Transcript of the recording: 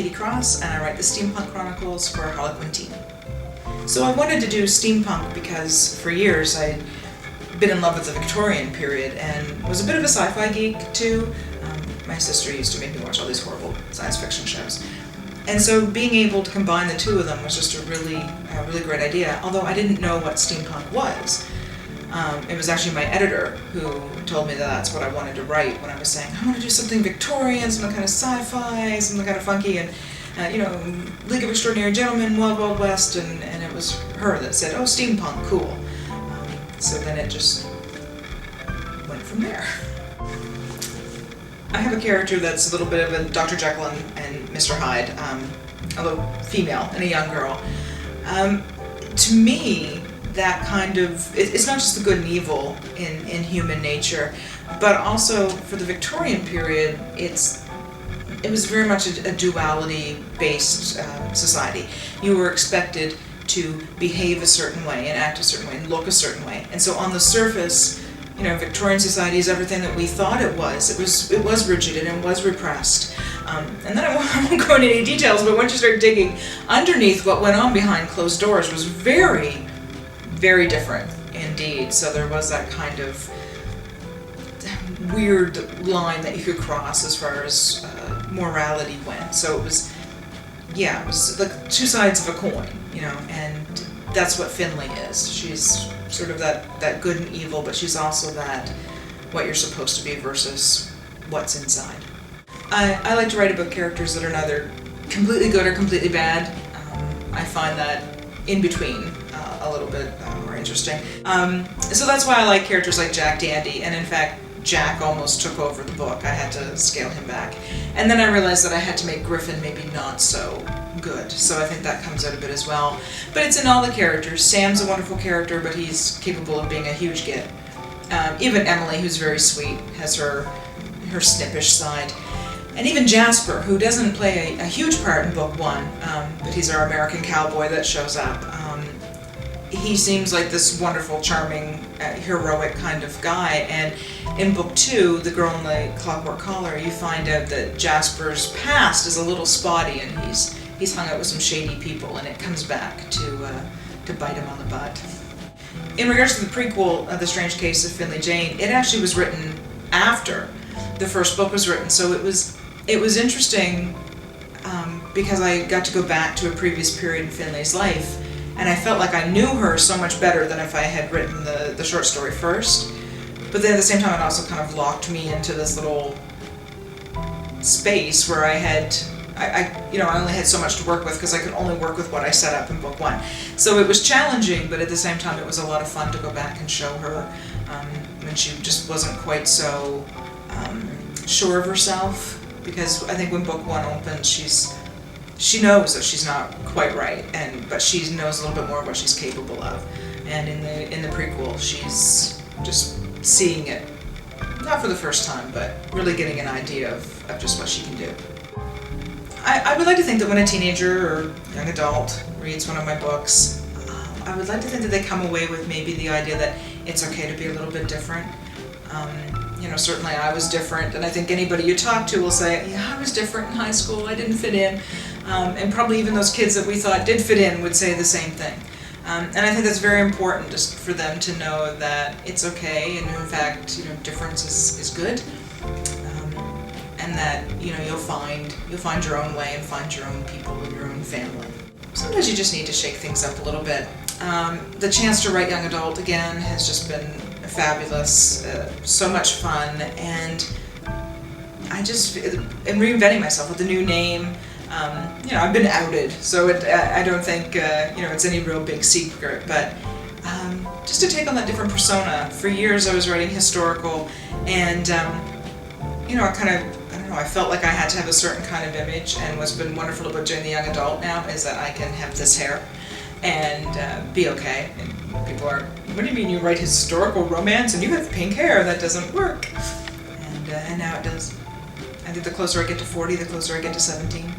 Kady and I write the Steampunk Chronicles for Harlequin Teen. So I wanted to do steampunk because for years I'd been in love with the Victorian period and was a bit of a sci-fi geek too. My sister used to make me watch all these horrible science fiction shows. And so being able to combine the two of them was just a really great idea, although I didn't know what steampunk was. It was actually my editor who told me that that's what I wanted to write when I was saying, I want to do something Victorian, something kind of sci-fi, something kind of funky, and League of Extraordinary Gentlemen, Wild Wild West, and it was her that said, oh, steampunk, cool. So then it just went from there. I have a character that's a little bit of a Dr. Jekyll and Mr. Hyde, although female and a young girl. To me, that kind of, it's not just the good and evil in human nature, but also for the Victorian period, it was very much a duality-based society. You were expected to behave a certain way and act a certain way and look a certain way. And so on the surface, Victorian society is everything that we thought it was. It was rigid and it was repressed. And then I won't go into any details, but once you start digging underneath, what went on behind closed doors was very, very different indeed. So there was that kind of weird line that you could cross as far as morality went. So it was like two sides of a coin, and that's what Finley is. She's sort of that good and evil, but she's also that what you're supposed to be versus what's inside. I like to write about characters that are neither completely good or completely bad. I find that in between a little bit more interesting. So that's why I like characters like Jack Dandy, and in fact, Jack almost took over the book. I had to scale him back. And then I realized that I had to make Griffin maybe not so good. So I think that comes out a bit as well. But it's in all the characters. Sam's a wonderful character, but he's capable of being a huge git. Even Emily, who's very sweet, has her snippish side. And even Jasper, who doesn't play a huge part in book one, but he's our American cowboy that shows up. He seems like this wonderful, charming, heroic kind of guy, and in book two, The Girl in the Clockwork Collar, you find out that Jasper's past is a little spotty, and he's hung out with some shady people, and it comes back to bite him on the butt. In regards to the prequel, The Strange Case of Finley Jane, it actually was written after the first book was written, so it was interesting because I got to go back to a previous period in Finley's life. And I felt like I knew her so much better than if I had written the short story first. But then at the same time, it also kind of locked me into this little space where I only had so much to work with because I could only work with what I set up in book one. So it was challenging, but at the same time, it was a lot of fun to go back and show her when she just wasn't quite so sure of herself. Because I think when book one opens, she knows that she's not quite right, but she knows a little bit more of what she's capable of. And in the prequel, she's just seeing it, not for the first time, but really getting an idea of just what she can do. I would like to think that when a teenager or young adult reads one of my books, I would like to think that they come away with maybe the idea that it's okay to be a little bit different. Certainly I was different, and I think anybody you talk to will say, yeah, I was different in high school, I didn't fit in. And probably even those kids that we thought did fit in would say the same thing. And I think that's very important just for them to know that it's okay, and in fact, difference is good. And that, you'll find your own way and find your own people and your own family. Sometimes you just need to shake things up a little bit. The chance to write young adult again has just been fabulous, so much fun, and I just am reinventing myself with a new name. I've been outed, so I don't think it's any real big secret, but just to take on that different persona. For years I was writing historical, and I felt like I had to have a certain kind of image, and what's been wonderful about doing the young adult now is that I can have this hair and be okay. And people are, what do you mean you write historical romance and you have pink hair? That doesn't work. And now it does. I think the closer I get to 40, the closer I get to 17.